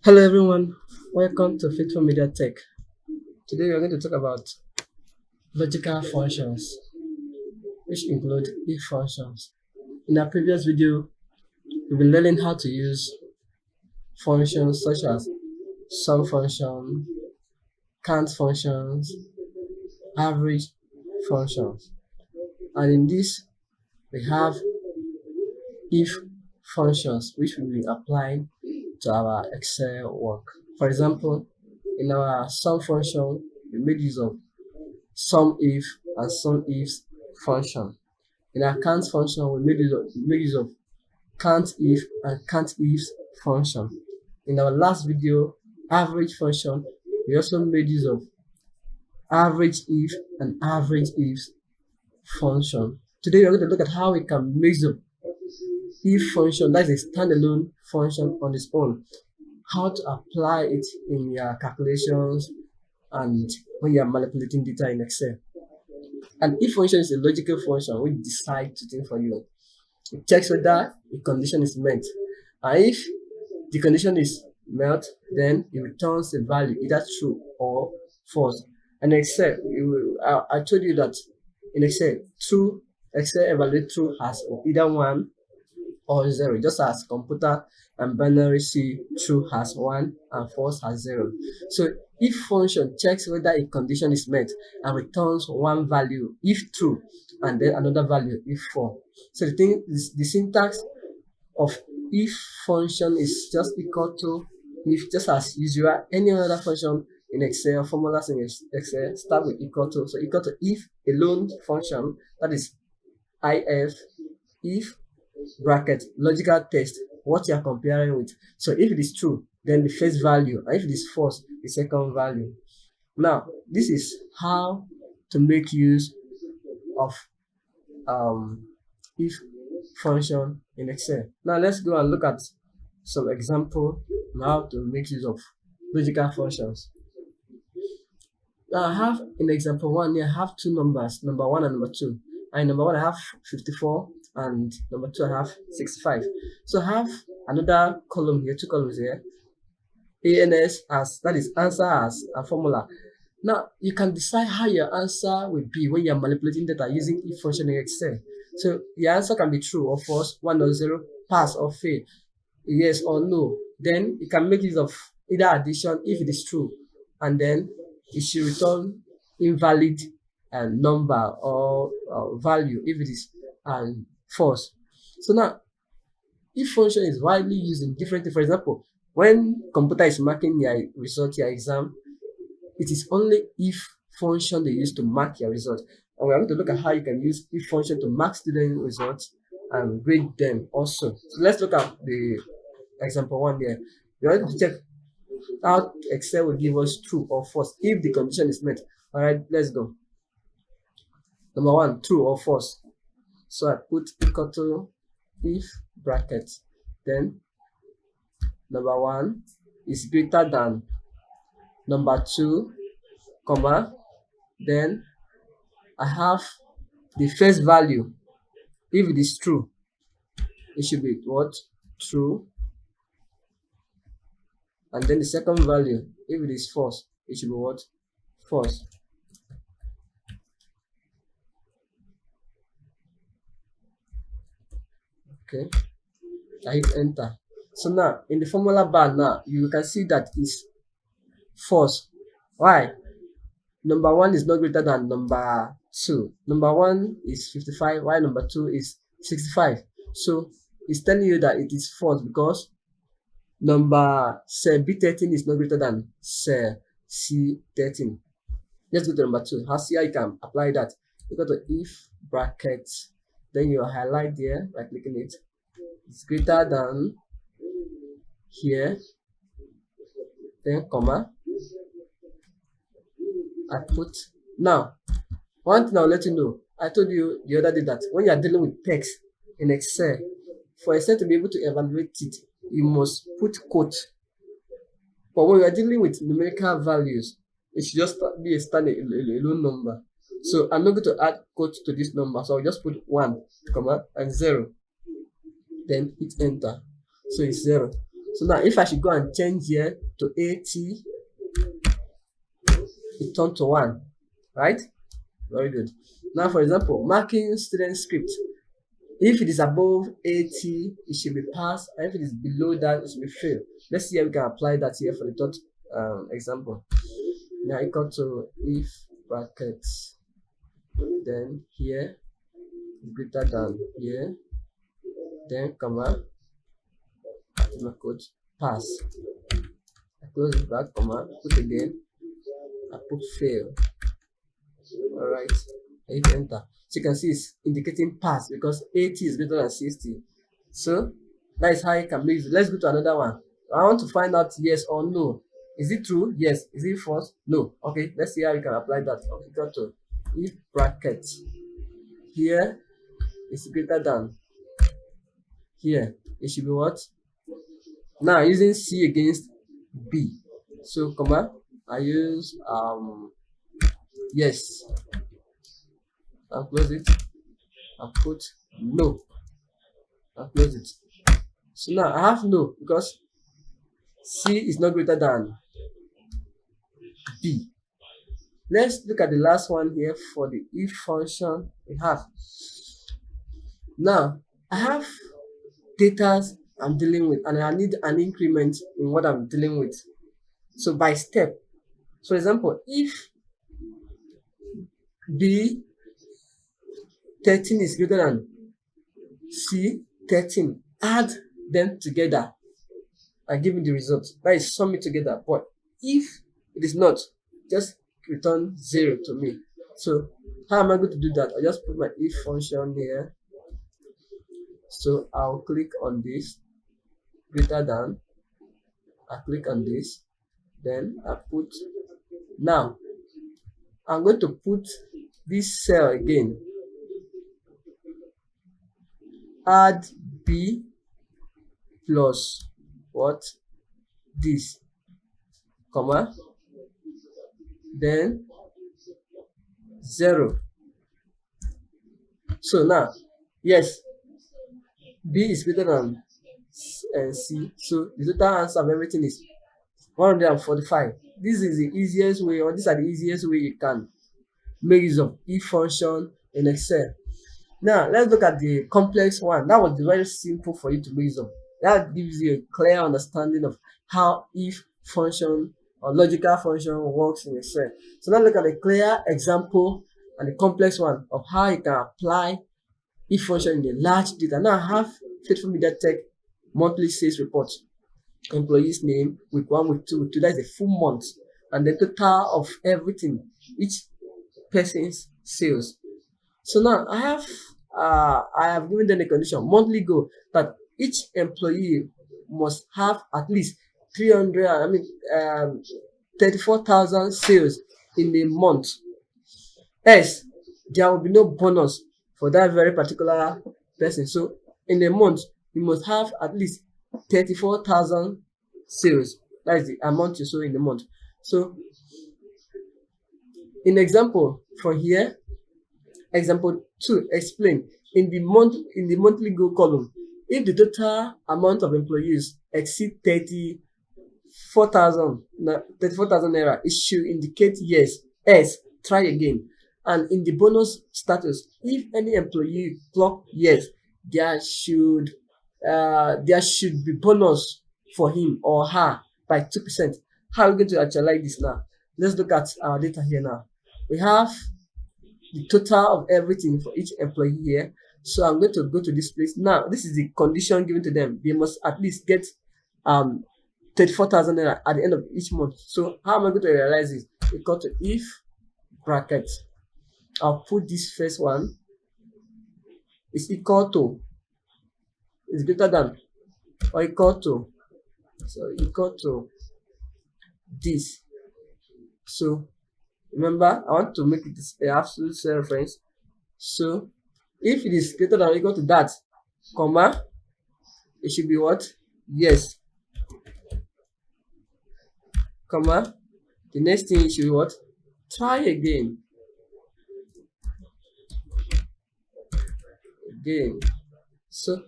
Hello everyone, welcome to Faithful Media Tech. Today we are going to talk about logical functions, which include if functions. In our previous video, we've been learning how to use functions such as sum function, count functions, average functions. And in this, we have if functions, which we will apply to our Excel work. For example, in our sum function, we made use of sum if and sum ifs function. In our count function, we made use of count if and count ifs function. In our last video, average function, we also made use of average if and average ifs function. Today we're going to look at how we can make use of if function, that is a standalone function on its own, how to apply it in your calculations and when you are manipulating data in Excel. An if function is a logical function which decides to think for you. It checks whether a condition is met, and if the condition is met, then it returns a value either true or false. And Excel, I told you that in Excel evaluate true as either 1 or 0, just as computer and binary see true as 1 and false as 0. So if function checks whether a condition is met and returns one value if true and then another value if false. So the syntax of if function is just equal to if, just as usual. Any other function in Excel, formulas in Excel start with equal to. So equal to if alone function, that is if bracket logical test, what you are comparing with. So if it is true, then the first value, and if it is false, the second value. Now this is how to make use of if function in Excel. Now let's go and look at some example on how to make use of logical functions. Now I have in example 1 here, I have two numbers, number 1 and number 2. And in number 1 I have 54 and number 2 I have 65. So I have another column here, two columns here, ANS as, that is answer as a formula. Now you can decide how your answer will be when you are manipulating data using if function in Excel. So your answer can be true or false, 1 or 0, pass or fail, yes or no. Then you can make use of either addition if it is true, and then it should return invalid number or value if it is false. So now if function is widely used in different things. For example, when computer is marking your result, your exam, it is only if function they use to mark your result. And we are going to look at how you can use if function to mark student results and grade them also. So let's look at the example 1 there. We are going to check how Excel will give us true or false if the condition is met. All right, let's go. Number 1, true or false. So I put equal to if bracket, then number 1 is greater than number 2, comma, then I have the first value. If it is true, it should be what? True. And then the second value, if it is false, it should be what? False. Okay, I hit enter. So now in the formula bar, now you can see that it's false. Why? Number 1 is not greater than number 2. Number 1 is 55, while number 2 is 65. So it's telling you that it is false because number cell B13 is not greater than cell C13. Let's go to number 2. How you can apply that? You go to if bracket, then you highlight there by clicking it. It's greater than here, then comma. I put. Now one thing I'll let you know, I told you the other day that when you are dealing with text in Excel, for Excel to be able to evaluate it, you must put quote. But when you are dealing with numerical values, it should just be a standard alone number. So I'm not going to add quote to this number, so I'll just put 1, comma, and 0. Then hit enter. So it's 0. So now if I should go and change here to 80, it turned to 1, right? Very good. Now for example, marking student script. If it is above 80, it should be passed, and if it is below that, it should be failed. Let's see how we can apply that here for the third example. Now equal to if brackets, then here greater than here, then comma, my code pass. I close it back, comma, put again, I put fail. Alright, I hit enter. So you can see it's indicating pass because 80 is greater than 60. So that is how you can make it. Let's go to another one. I want to find out yes or no. Is it true? Yes. Is it false? No. Okay, let's see how we can apply that. Okay, got to if bracket here is greater than here. It should be what? Now using C against B. So comma, I use yes. I'll close it. I'll put no. I'll close it. So now I have no because C is not greater than B. Let's look at the last one here for the if function we have. Now I have data I'm dealing with and I need an increment in what I'm dealing with. So by step, for example, if B 13 is greater than C 13, add them together and give me the result. That is sum it together. But if it is not, just return 0 to me. So how am I going to do that? I just put my if function here. So I'll click on this greater than, I click on this, then I put, now I'm going to put this cell again, add B plus what, this, comma, then 0. So now yes, B is greater than C, so the total answer of everything is 145. This is the easiest way, or these are the easiest way you can make use of if function in Excel. Now let's look at the complex one. That was very simple for you to make use of. That gives you a clear understanding of how if function or logical function works in Excel. So now look at a clear example and the complex one of how you can apply if function in the large data. Now I have Faithful Media Tech monthly sales report, employees name, week 1, week 2, week 2, that's a full month, and the total of everything, each person's sales. So now I have given them the condition monthly goal that each employee must have at least 34,000 sales in a month. Else, there will be no bonus for that very particular person. So in a month, you must have at least 34,000 sales. That is the amount you sow in the month. So in example from here, example 2, explain in the monthly goal column, if the total amount of employees exceed 34,000 naira, it should indicate yes. Else, try again. And in the bonus status, if any employee clock yes, there should be bonus for him or her by 2%. How are we going to actualize this now? Let's look at our data here now. We have the total of everything for each employee here. So I'm going to go to this place. Now, this is the condition given to them. They must at least get 34,000 naira at the end of each month. So how am I going to realize this? Equal to if bracket. I'll put this first one is equal to, is greater than or equal to, so equal to this. So remember, I want to make it an absolute cell reference. So if it is greater than or equal to that, comma, it should be what? Yes. Comma, the next thing should be what? Try again. So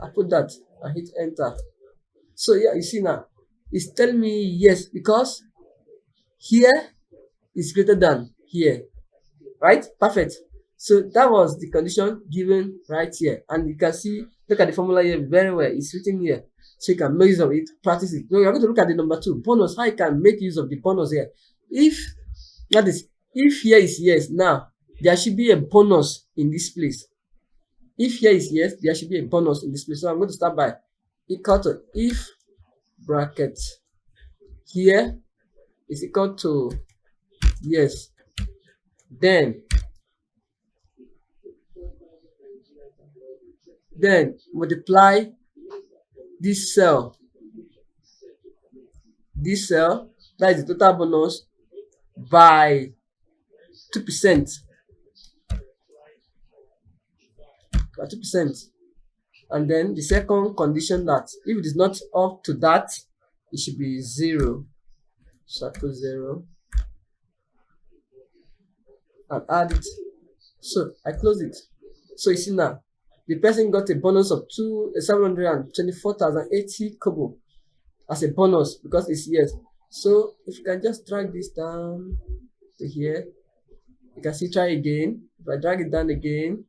I put that, I hit enter. So yeah, you see now, it's telling me yes because here is greater than here, right? Perfect. So that was the condition given right here, and you can see, look at the formula here very well. It's written here, so you can make use of it, practice it. So you're going to look at the number 2 bonus. How you can make use of the bonus here? If that is, if here is yes, now there should be a bonus in this place. If here is yes, there should be a bonus in this place. So I'm going to start by equal to if bracket here is equal to yes, then multiply this cell, that is the total bonus, by 2%. By 2%. And then the second condition, that if it is not up to that, it should be 0. So I put 0 and add it. So I close it. So you see now, the person got a bonus of 724,080 kobo as a bonus because it's yes. So if you can just drag this down to here, you can see try again. If I drag it down again,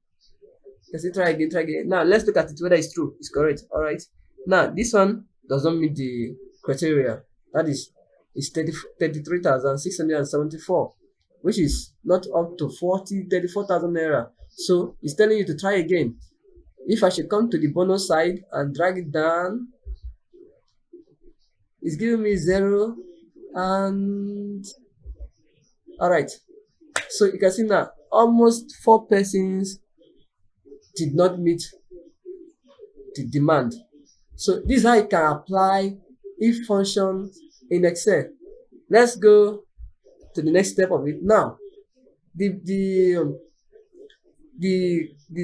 you can see try again. Now let's look at it whether it's true, it's correct. All right. Now this one does not meet the criteria. That is, it's 33,674, which is not up to 34,000 naira. So it's telling you to try again. If I should come to the bonus side and drag it down, it's giving me 0 and all right. So you can see now almost 4 persons did not meet the demand. So this is how you can apply if function in Excel. Let's go to the next step of it. Now the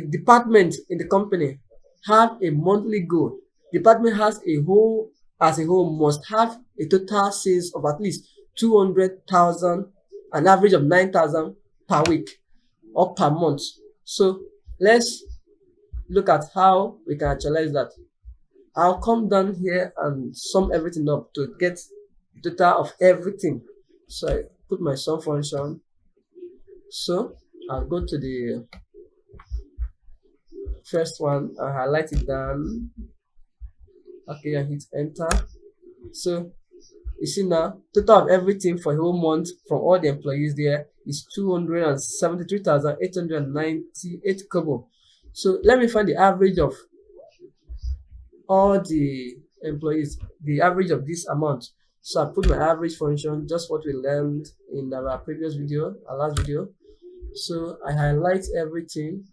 department in the company have a monthly goal. Department as a whole must have a total sales of at least 200,000, an average of 9,000 per week or per month. So let's look at how we can actualize that. I'll come down here and sum everything up to get the total of everything. So I put my sum function. So I'll go to the first one, I'll highlight it down. Okay, I hit enter. So you see now, total of everything for a whole month from all the employees there is 273,898 kobo. So let me find the average of all the employees, the average of this amount. So I put my average function, just what we learned in our previous video, our last video. So I highlight everything.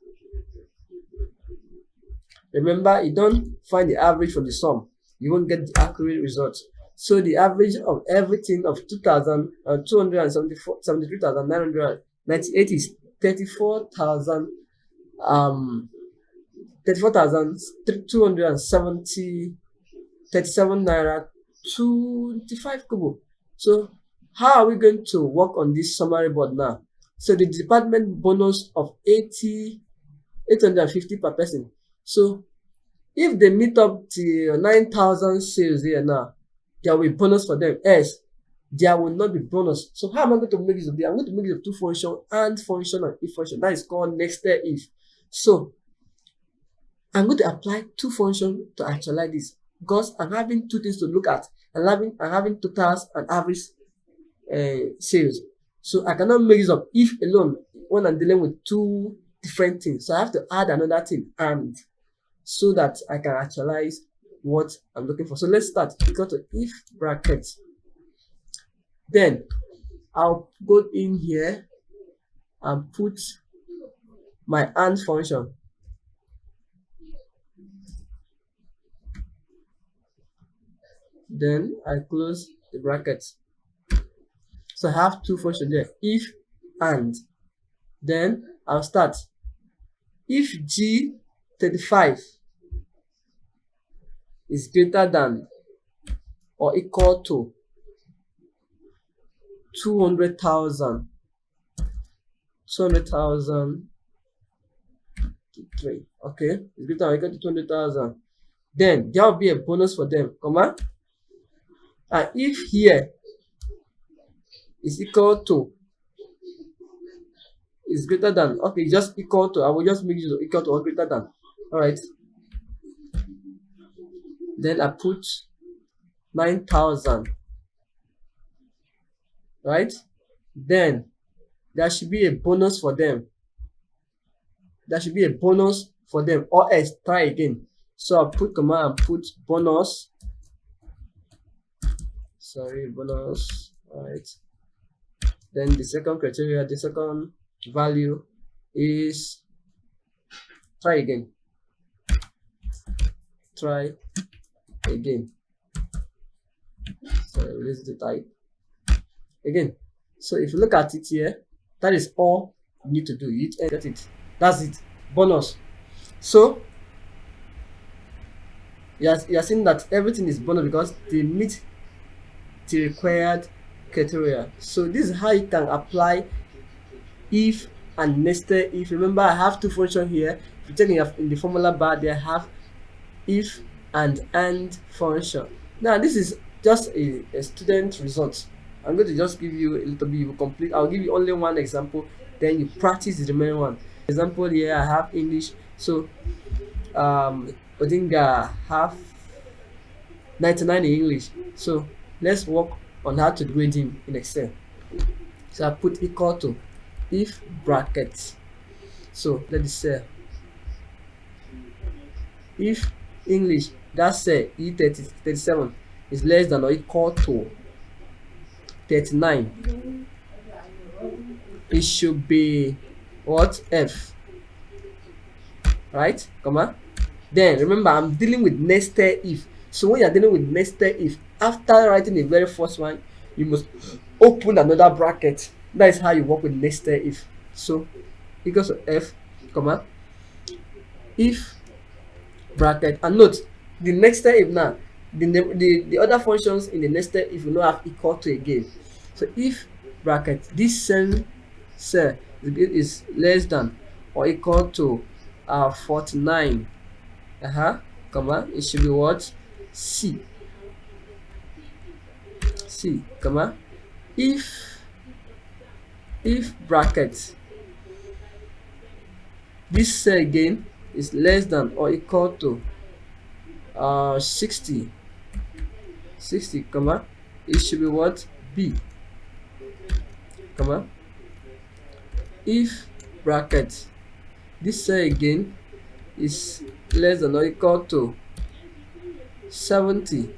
Remember, you don't find the average from the sum, you won't get the accurate result. So the average of everything of 273,998 is 34,237 naira 25 kobo. So how are we going to work on this summary board now? So the department bonus of 850 per person. So if they meet up to 9,000 sales here now, there will be bonus for them. Else, there will not be bonus. So how am I going to make use of it? I'm going to make use of 2 function, and function and if function. That is called nested if. So I'm going to apply 2 functions to actualize this, because I'm having 2 things to look at. I'm having totals and average sales. So I cannot make use of if alone when I'm dealing with 2 different things. So I have to add another thing, and so that I can actualize what I'm looking for. So let's start. Equal to if bracket. Then I'll go in here and put my and function. Then I close the brackets. So I have 2 functions there, if and. Then I'll start. If G35 is greater than or equal to 200,000, 200,000 to 3. Okay, it's greater or equal to 200,000. then there will be a bonus for them, comma. And if here is equal to, is greater than, okay, just equal to, I will just make it equal to or greater than. All right, then I put 9,000, right? Then there should be a bonus for them. There should be a bonus for them, or else try again. So I'll put comma and put bonus. Sorry, bonus. All right. Then the second criteria, the second value is try again. Try again. So release the type again. So if you look at it here, that is all you need to do. You get it. That's it. Bonus. So you're seeing that everything is bonus because they meet the required criteria. So this is how you can apply if and nested if. Remember, I have two functions here. If you check in the formula bar, they have if and function. Now this is just a student result. I'm going to just give you a little bit. You complete. I'll give you only one example, then you practice the remaining one. Example here, I have English. So Odinga have 99 in English. So let's work on how to grade him in Excel. So I put equal to if brackets. So let us say if English, that's E37 is less than or equal to 39, it should be what? F, right? Comma. Then remember, I'm dealing with nested if. So when you're dealing with nested if, after writing the very first one, you must open another bracket. That is how you work with nested if. So equals to F, comma, if bracket. And note the nested if now, the other functions in the nested if will not have equal to again. So if bracket, this cell is less than or equal to 49, comma, it should be what? C, comma, if bracket, this cell again is less than or equal to 60, comma, it should be what? B, comma, if bracket, this cell again is less than or equal to 70,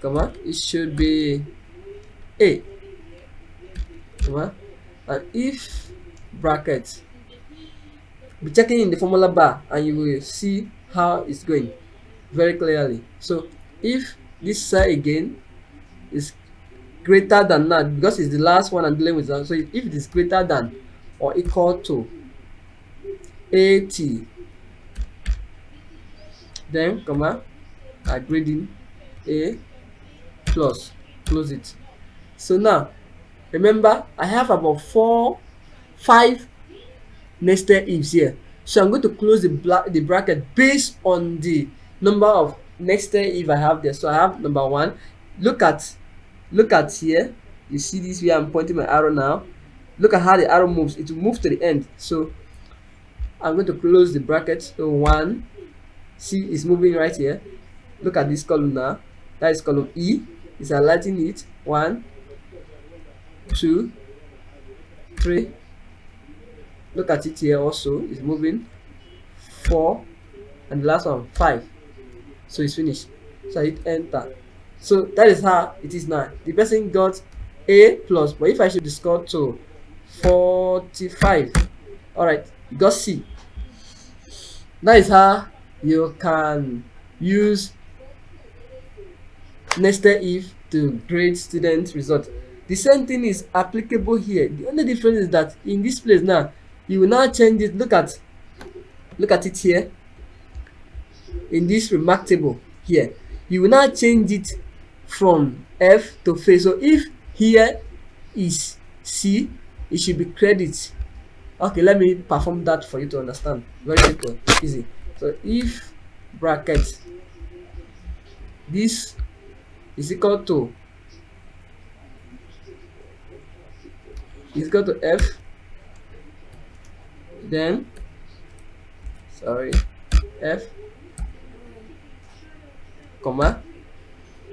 comma, it should be A, comma. And if bracket, be checking in the formula bar and you will see how it's going very clearly. So if this cell again is greater than that, because it's the last one I'm dealing with that, so if it is greater than or equal to 80, then comma, grading A plus, close it. So now remember, I have about 5 nested ifs here. So I'm going to close the bracket based on the number of nested if I have there. So I have number 1. Look at here. You see this where I'm pointing my arrow now. Look at how the arrow moves. It will move to the end. So I'm going to close the bracket. So 1, see, it's moving right here. Look at this column now. That is column E. It's highlighting it. 1, 2, 3. Look at it here also. It's moving. 4, and the last one 5. So it's finished. So I hit enter. So that is how it is now. The person got A plus, but if I should score to 45, all right, you got C. That is how you can use nested if to grade student result. The same thing is applicable here. The only difference is that in this place now, you will now change it. Look at it here. In this remark table here, you will now change it from F to face. So if here is C, it should be credit. Okay, let me perform that for you to understand. Very simple, easy. So if bracket this is equal to f, then f comma,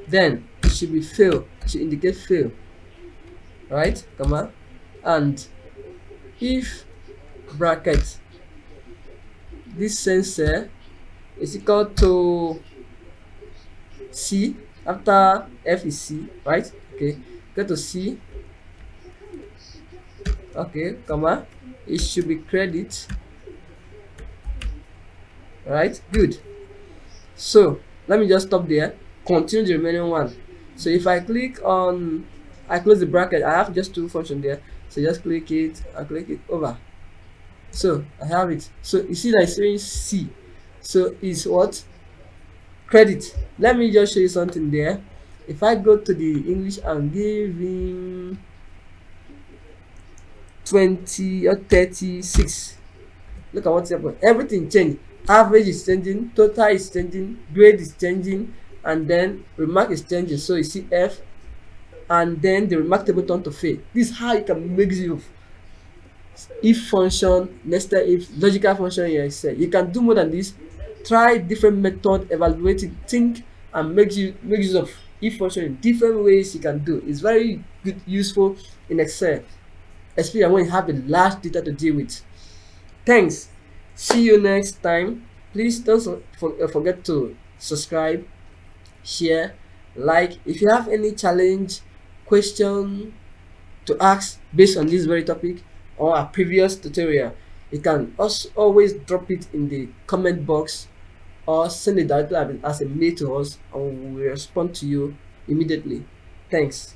then it should be fail, it should indicate fail, right, comma, and if bracket this sensor is equal to c, after f is c, right, okay, go to c, okay, comma, it should be credit, right, good. So let me just stop there, continue the remaining one. So if I click on, I close the bracket, I have just two functions there, so just click it and click it over. So I have it. So you see that it's saying C, so it's what, credit. Let me just show you something there. If I go to the English and give him 20 or 36, look at what's happening. Everything changed. Average is changing, total is changing, grade is changing, and then remark is changing. So you see F, and then the remark table turn to fail. This is how you can make use of if function, nested if, logical function in Excel. You can do more than this. Try different method, evaluate it, think, and make use of if function in different ways. You can do. It's very good, useful in Excel, especially when you have a large data to deal with. Thanks. See you next time. Please don't forget to subscribe, share, like. If you have any challenge, question to ask based on this very topic or a previous tutorial, you can also always drop it in the comment box or send it directly as a mail to us, and we will respond to you immediately. Thanks.